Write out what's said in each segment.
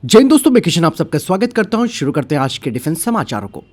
जय हिंद दोस्तों, मैं किशन आप सबका स्वागत करता हूं। शुरू करते हैं आज के डिफेंस समाचारों को।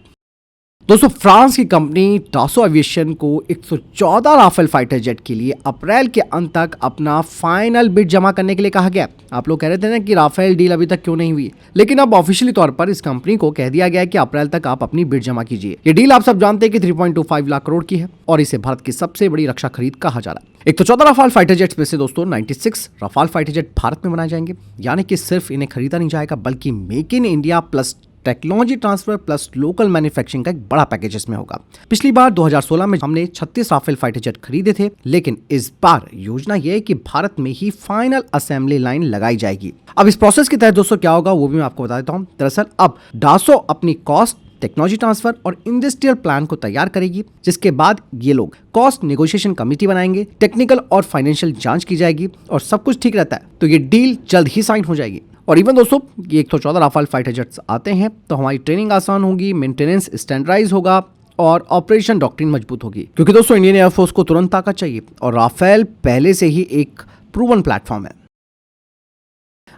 दोस्तों, फ्रांस की कंपनी डासो एविएशन को 114 राफेल फाइटर जेट के लिए अप्रैल के अंत तक अपना फाइनल बिड जमा करने के लिए कहा गया। आप लोग कह रहे थे ना कि राफेल डील अभी तक क्यों नहीं हुई, लेकिन अब ऑफिशियली तौर पर इस कंपनी को कह दिया गया है कि अप्रैल तक आप अपनी बिड जमा कीजिए। ये डील आप सब जानते हैं कि 3.25 लाख करोड़ की है और इसे भारत की सबसे बड़ी रक्षा खरीद कहा जा रहा है। 114 राफेल फाइटर जेट्स में से दोस्तों 96 राफेल फाइटर जेट भारत में बनाए जाएंगे, यानी कि सिर्फ इन्हें खरीदा नहीं जाएगा बल्कि make in India plus technology transfer plus local manufacturing का एक बड़ा पैकेज इसमें होगा। पिछली बार 2016 में हमने 36 राफेल फाइटर जेट खरीदे थे, लेकिन इस बार योजना यह है कि भारत में ही फाइनल असेंबली लाइन लगाई जाएगी। अब इस प्रोसेस के तहत दोस्तों क्या होगा वो भी मैं आपको बता देता हूं। दरअसल अब डासो अपनी कॉस्ट, टेक्नोलॉजी ट्रांसफर और इंडस्ट्रियल प्लान को तैयार करेगी, जिसके बाद ये लोग कॉस्ट नेगोशिएशन कमेटी बनाएंगे, टेक्निकल और फाइनेंशियल जांच की जाएगी और सब कुछ ठीक रहता है तो ये डील जल्द ही साइन हो जाएगी। और इवन दोस्तों ये 114 राफेल फाइटर जेट्स आते हैं तो हमारी ट्रेनिंग आसान होगी, मेंटेनेंस स्टैंडर्डाइज होगा और ऑपरेशन डॉक्ट्रिन मजबूत होगी, क्योंकि दोस्तों इंडियन एयरफोर्स को तुरंत ताकत चाहिए और राफेल पहले से ही एक प्रूवन प्लेटफॉर्म है।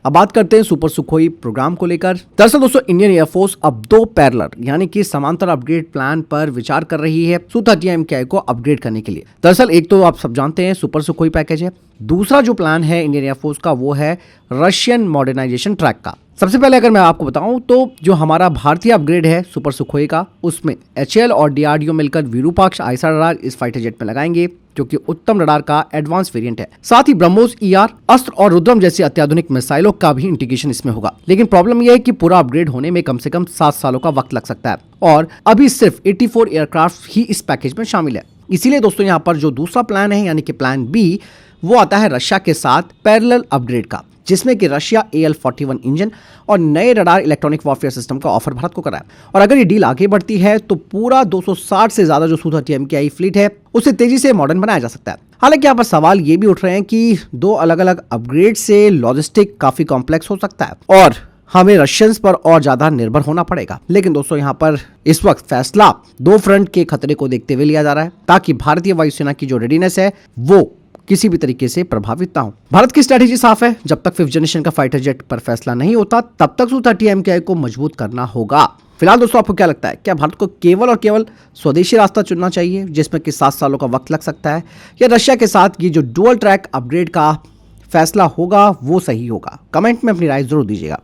अब बात करते हैं सुपर सुखोई प्रोग्राम को लेकर। दरअसल दोस्तों इंडियन एयरफोर्स अब 2 पैरेलल यानी कि समांतर अपग्रेड प्लान पर विचार कर रही है Su-30 MKI को अपग्रेड करने के लिए। दरअसल एक तो आप सब जानते हैं सुपर सुखोई पैकेज है, दूसरा जो प्लान है इंडियन एयरफोर्स का वो है रशियन मॉडर्नाइजेशन ट्रैक का। सबसे पहले अगर मैं आपको बताऊं तो जो हमारा भारतीय अपग्रेड है सुपर सुखोई का, उसमें HAL और DRDO मिलकर विरूपाक्ष आईएसआर रडार इस फाइटर जेट में लगाएंगे, जो कि उत्तम रडार का एडवांस वेरिएंट है। साथ ही ब्रह्मोस ER, अस्त्र और रुद्रम जैसी अत्याधुनिक मिसाइलों का भी इंटीग्रेशन इसमें होगा। लेकिन प्रॉब्लम यह है कि पूरा अपग्रेड होने में कम से कम 7 सालों का वक्त लग सकता है और अभी सिर्फ 84 एयरक्राफ्ट ही इस पैकेज में शामिल है। इसीलिए दोस्तों यहाँ पर जो दूसरा प्लान है यानी कि प्लान बी, वो आता है रशिया के साथ पैरेलल अपग्रेड का, जिसमें कि रशिया AL-41 इंजन और नए रडार इलेक्ट्रॉनिक वॉरफेयर सिस्टम का ऑफर भारत को कर रहा है। और अगर ये डील आगे बढ़ती है तो पूरा 260 से ज्यादा जो Su-30 MKI फ्लीट है उसे तेजी से मॉडर्न बनाया जा सकता है। हालांकि यहाँ पर सवाल ये भी उठ रहे हैं कि 2 अलग अलग अपग्रेड से लॉजिस्टिक काफी कॉम्प्लेक्स हो सकता है और हमें रशियंस पर और ज्यादा निर्भर होना पड़ेगा। लेकिन दोस्तों यहाँ पर इस वक्त फैसला 2 फ्रंट के खतरे को देखते हुए लिया जा रहा है, ताकि भारतीय वायुसेना की जो रेडीनेस है वो किसी भी तरीके से प्रभावित ना हो। भारत की स्ट्रेटेजी साफ है, जब तक 5th जनरेशन का फाइटर जेट पर फैसला नहीं होता तब तक Su-30 MKI को मजबूत करना होगा। फिलहाल दोस्तों आपको क्या लगता है, क्या भारत को केवल और केवल स्वदेशी रास्ता चुनना चाहिए जिसमें कि 7 सालों का वक्त लग सकता है, या रशिया के साथ ये जो डुअल ट्रैक अपग्रेड का फैसला होगा वो सही होगा? कमेंट में अपनी राय जरूर दीजिएगा।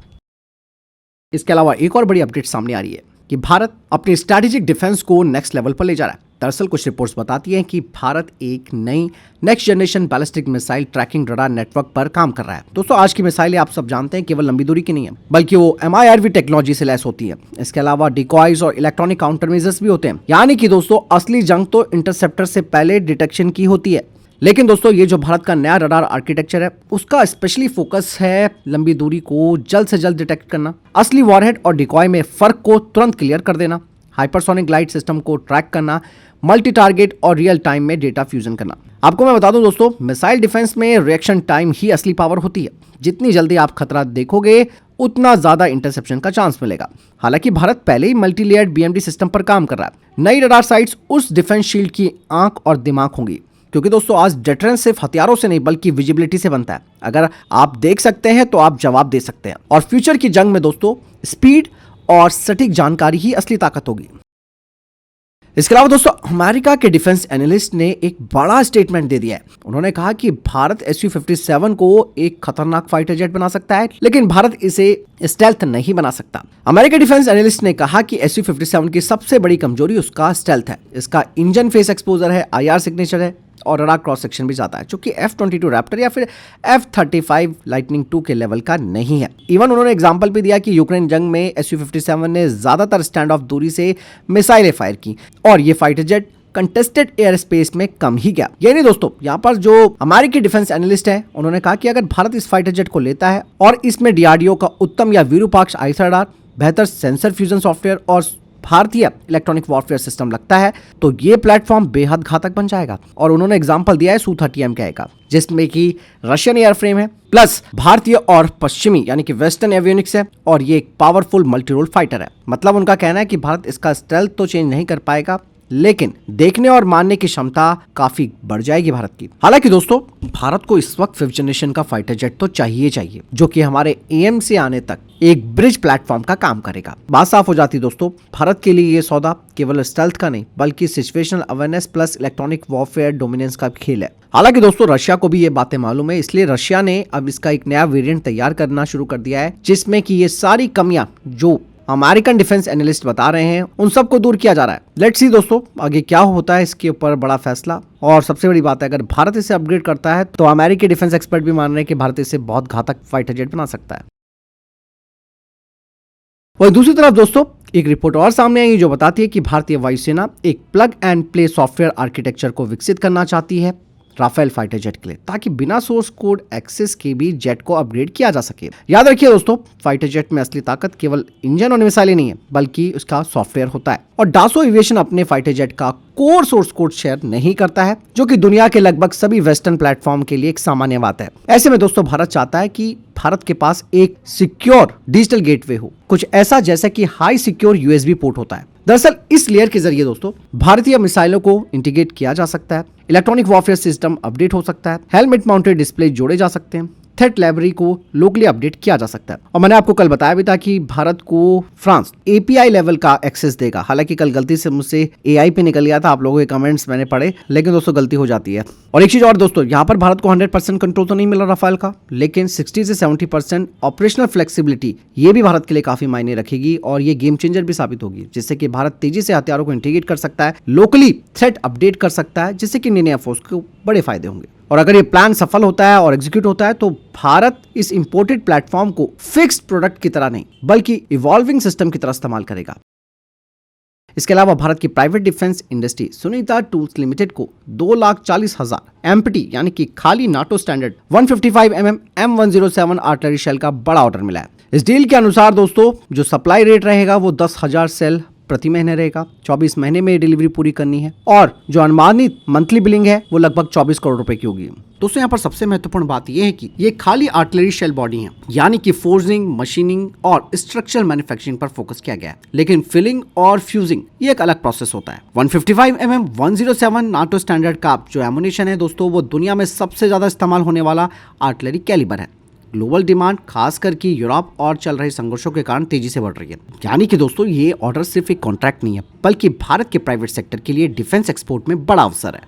इसके अलावा एक और बड़ी अपडेट सामने आ रही है कि भारत अपनी स्ट्रैटेजिक डिफेंस को नेक्स्ट लेवल पर ले जा रहा है। दरअसल कुछ रिपोर्ट्स बताती हैं कि भारत एक नई next generation ballistic missile tracking radar network पर काम कर रहा है। दोस्तों आज की मिसाइलें आप सब जानते हैं केवल लंबी दूरी की नहीं है, बल्कि वो MIRV टेक्नोलॉजी से लैस होती है। इसके अलावा डिकॉयज और इलेक्ट्रॉनिक काउंटर मेजर्स भी होते हैं, यानी कि दोस्तों असली जंग तो इंटरसेप्टर से पहले डिटेक्शन की होती है। लेकिन दोस्तों ये जो भारत का नया रडार आर्किटेक्चर है उसका स्पेशली फोकस है लंबी दूरी को जल्द से जल्द डिटेक्ट करना, असली वॉरहेड और डिकॉय में फर्क को तुरंत क्लियर कर देना, हाइपरसोनिक ग्लाइड सिस्टम को ट्रैक करना, मल्टी टारगेट और रियल टाइम में डेटा फ्यूजन करना। आपको मैं बता दूं दोस्तों, मिसाइल डिफेंस में रिएक्शन टाइम ही असली पावर होती है। जितनी जल्दी आप खतरा देखोगे उतना ज्यादा इंटरसेप्शन का चांस मिलेगा। हालांकि भारत पहले ही मल्टी लेयर्ड BMD सिस्टम पर काम कर रहा है। नई रडार साइट्स उस डिफेंस शील्ड की आंख और दिमाग होंगी, क्योंकि दोस्तों आज डिटरेंस सिर्फ हथियारों से नहीं बल्कि विजिबिलिटी से बनता है। अगर आप देख सकते हैं तो आप जवाब दे सकते हैं, और फ्यूचर की जंग में दोस्तों स्पीड और सटीक जानकारी ही असली ताकत होगी। इसके अलावा दोस्तों अमेरिका के डिफेंस एनालिस्ट ने एक बड़ा स्टेटमेंट दे दिया है। उन्होंने कहा कि भारत Su-57 को एक खतरनाक फाइटर जेट बना सकता है, लेकिन भारत इसे स्टेल्थ नहीं बना सकता। अमेरिकी डिफेंस एनालिस्ट ने कहा कि Su-57 की सबसे बड़ी कमजोरी उसका स्टेल्थ है। इसका इंजन फेस एक्सपोजर है, IR सिग्नेचर है और रडार क्रॉस सेक्शन भी जाता है, जो कि F-22 रैप्टर या फिर F-35 लाइटनिंग 2 के लेवल का नहीं है। इवन उन्होंने एग्जांपल भी दिया कि यूक्रेन जंग में Su-57 ने ज्यादातर स्टैंड ऑफ दूरी से मिसाइलें फायर की और ये fighter jet contested air space में कम ही गया। ये नहीं दोस्तों, यहाँ पर जो अमेरिकी डिफेंस एनालिस्ट है उन्होंने कहा कि अगर भारत इस फाइटर जेट को लेता है और इसमें DRDO का उत्तम या विरूपाक्ष आईएसआर रडार, बेहतर सेंसर फ्यूजन सॉफ्टवेयर और भारतीय इलेक्ट्रॉनिक वॉरफेयर सिस्टम लगता है तो ये प्लेटफॉर्म बेहद घातक बन जाएगा। और उन्होंने एग्जांपल दिया है Su-30 MKI का, जिसमें कि रशियन एयरफ्रेम है प्लस भारतीय और पश्चिमी यानी कि वेस्टर्न एवियोनिक्स है और ये एक पावरफुल मल्टी रोल फाइटर है। मतलब उनका कहना है कि भारत इसका स्टेल्थ तो चेंज नहीं कर पाएगा, लेकिन देखने और मानने की क्षमता काफी बढ़ जाएगी भारत की। हालांकि दोस्तों भारत को इस वक्त 5th जनरेशन का फाइटर जेट तो चाहिए, जो कि हमारे एम से आने तक एक ब्रिज प्लेटफॉर्म का काम करेगा। बात साफ हो जाती दोस्तों, भारत के लिए ये सौदा केवल स्टेल्थ का नहीं बल्कि situational awareness plus electronic warfare dominance का खेल है। हालांकि दोस्तों रशिया को भी ये बातें मालूम है, इसलिए रशिया ने अब इसका एक नया वेरिएंट तैयार करना शुरू कर दिया है, जिसमें कि ये सारी कमियां जो अमेरिकन डिफेंस एनालिस्ट बता रहे हैं उन सबको दूर किया जा रहा है। लेट्स सी दोस्तों आगे क्या होता है, इसके ऊपर बड़ा फैसला। और सबसे बड़ी बात है, अगर भारत इसे अपग्रेड करता है तो अमेरिकी डिफेंस एक्सपर्ट भी मान रहे हैं कि भारत इसे बहुत घातक फाइटर जेट बना सकता है। वही दूसरी तरफ दोस्तों एक रिपोर्ट और सामने आई जो बताती है कि भारतीय वायुसेना एक plug and play software architecture को विकसित करना चाहती है राफेल फाइटर जेट के लिए, ताकि बिना सोर्स कोड एक्सेस के भी जेट को अपग्रेड किया जा सके। याद रखिए दोस्तों, फाइटर जेट में असली ताकत केवल इंजन और मिसाइल ही नहीं है बल्कि उसका सॉफ्टवेयर होता है। और डासो एविएशन अपने फाइटर जेट का कोर सोर्स कोड शेयर नहीं करता है, जो कि दुनिया के लगभग सभी वेस्टर्न प्लेटफॉर्म के लिए एक सामान्य बात है। ऐसे में दोस्तों भारत चाहता है कि भारत के पास एक सिक्योर डिजिटल गेटवे हो, कुछ ऐसा जैसा कि हाई सिक्योर यूएसबी पोर्ट होता है। दरअसल इस लेयर के जरिए दोस्तों भारतीय मिसाइलों को इंटीग्रेट किया जा सकता है, इलेक्ट्रॉनिक वॉरफेयर सिस्टम अपडेट हो सकता है, हेलमेट माउंटेड डिस्प्ले जोड़े जा सकते हैं, थ्रेट लाइब्रेरी को लोकली अपडेट किया जा सकता है। और मैंने आपको कल बताया भी था कि भारत को फ्रांस एपीआई लेवल का एक्सेस देगा। हालांकि कल गलती से मुझसे एआई पे निकल गया था, आप लोगों के कमेंट्स मैंने पढ़े, लेकिन दोस्तों गलती हो जाती है। और एक चीज और दोस्तों, यहाँ पर भारत को 100% कंट्रोल तो नहीं मिला राफेल का, लेकिन 60 से 70% ऑपरेशनल फ्लेक्सिबिलिटी ये भी भारत के लिए काफी मायने रखेगी और ये गेम चेंजर भी साबित होगी, जिससे कि भारत तेजी से हथियारों को इंटीग्रेट कर सकता है, लोकली थ्रेट अपडेट कर सकता है, जिससे कि इंडियन एयरफोर्स को बड़े फायदे होंगे। और अगर ये प्लान सफल होता है और एग्जीक्यूट होता है तो भारत इस इंपोर्टेड प्लेटफॉर्म को फिक्स्ड प्रोडक्ट की तरह नहीं बल्कि इवॉल्विंग सिस्टम की तरह इस्तेमाल करेगा। इसके अलावा भारत की private defence industry Sunita Tools Limited को 2,40,000 एम्प्टी यानी कि खाली NATO standard 155 mm M107 artillery shell का बड़ा ऑर्डर मिला है। इस डील के अनुसार दोस्तों जो सप्लाई रेट रहेगा वो 10,000 सेल प्रति महीने रहेगा, 24 महीने में डिलीवरी पूरी करनी है और जो अनुमानित मंथली बिलिंग है वो लगभग 24 करोड़ रुपए की होगी। दोस्तों यहाँ पर सबसे महत्वपूर्ण बात यह है कि ये खाली आर्टिलरी शेल बॉडी है, यानी कि फोर्जिंग, मशीनिंग और स्ट्रक्चरल मैन्युफैक्चरिंग पर फोकस किया गया है, लेकिन फिलिंग और फ्यूजिंग ये एक अलग प्रोसेस होता है। 155 mm 107 नाटो स्टैंडर्ड का जो एमुनेशन है दोस्तों वो दुनिया में सबसे ज्यादा इस्तेमाल होने वाला आर्टिलरी कैलिबर है। ग्लोबल डिमांड खास करके यूरोप और चल रहे संघर्षों के कारण तेजी से बढ़ रही है। यानी कि दोस्तों ये ऑर्डर सिर्फ एक कॉन्ट्रैक्ट नहीं है बल्कि भारत के प्राइवेट सेक्टर के लिए डिफेंस एक्सपोर्ट में बड़ा अवसर है।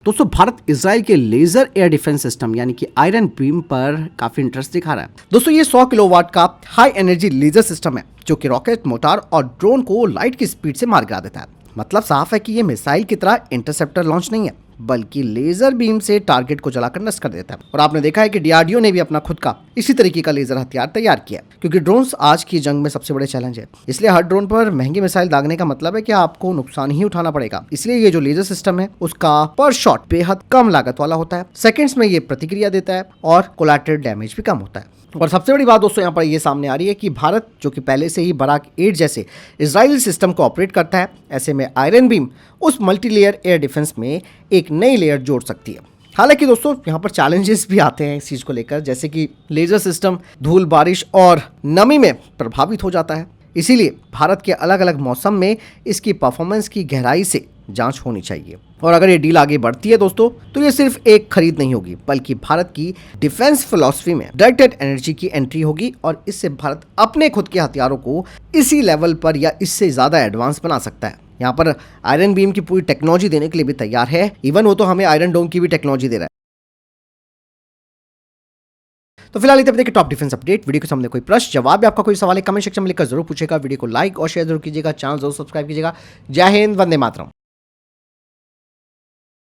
दोस्तों भारत इजराइल के लेजर एयर डिफेंस सिस्टम यानी कि आयरन बीम पर काफी इंटरेस्ट दिखा रहा है। दोस्तों ये 100 किलोवाट का हाई एनर्जी लेजर सिस्टम है जो कि रॉकेट, मोटार और ड्रोन को लाइट की स्पीड से मार गिरा देता है। मतलब साफ है कि ये मिसाइल की तरह इंटरसेप्टर लॉन्च नहीं है बल्कि लेजर बीम से टारगेट को जलाकर नष्ट कर देता है। और आपने देखा है कि डीआरडीओ ने भी अपना खुद का इसी तरीके का लेजर हथियार तैयार किया, क्योंकि ड्रोन्स आज की जंग में सबसे बड़े चैलेंज है। इसलिए हर ड्रोन पर महंगी मिसाइल दागने का मतलब है कि आपको नुकसान ही उठाना पड़ेगा। इसलिए ये जो लेजर सिस्टम है उसका पर शॉट बेहद कम लागत वाला होता है, सेकेंड्स में ये प्रतिक्रिया देता है और कोलैटरल डैमेज भी कम होता है। और सबसे बड़ी बात दोस्तों यहाँ पर ये सामने आ रही है कि भारत जो कि पहले से ही बराक 8 जैसे इजरायली सिस्टम को ऑपरेट करता है, ऐसे में आयरन बीम उस मल्टीलेयर एयर डिफेंस में एक नई लेयर जोड़ सकती है। हालांकि दोस्तों यहाँ पर चैलेंजेस भी आते हैं इस चीज़ को लेकर, जैसे कि लेजर सिस्टम धूल, बारिश और नमी में प्रभावित हो जाता है। इसीलिए भारत के अलग अलग मौसम में इसकी परफॉर्मेंस की गहराई से जांच होनी चाहिए। और अगर ये डील आगे बढ़ती है दोस्तों तो ये सिर्फ एक खरीद नहीं होगी बल्कि भारत की डिफेंस फिलॉसफी में डायरेक्टेड एनर्जी की एंट्री होगी और इससे भारत अपने खुद के हथियारों को इसी लेवल पर या इससे ज्यादा एडवांस बना सकता है। यहाँ पर आयरन बीम की पूरी टेक्नोलॉजी देने के लिए भी तैयार है, इवन वो तो हमें आयरन डोम की भी टेक्नोलॉजी दे रहा है। तो फिलहाल इतने देखिए टॉप डिफेंस अपडेट। वीडियो के सामने कोई प्रश्न, जवाब या आपका कोई सवाल है कमेंट सेक्शन में लिखकर जरूर पूछेगा। वीडियो को लाइक और शेयर जरूर कीजिएगा, चैनल जरूर सब्सक्राइब कीजिएगा। जय हिंद, वंदे मातरम।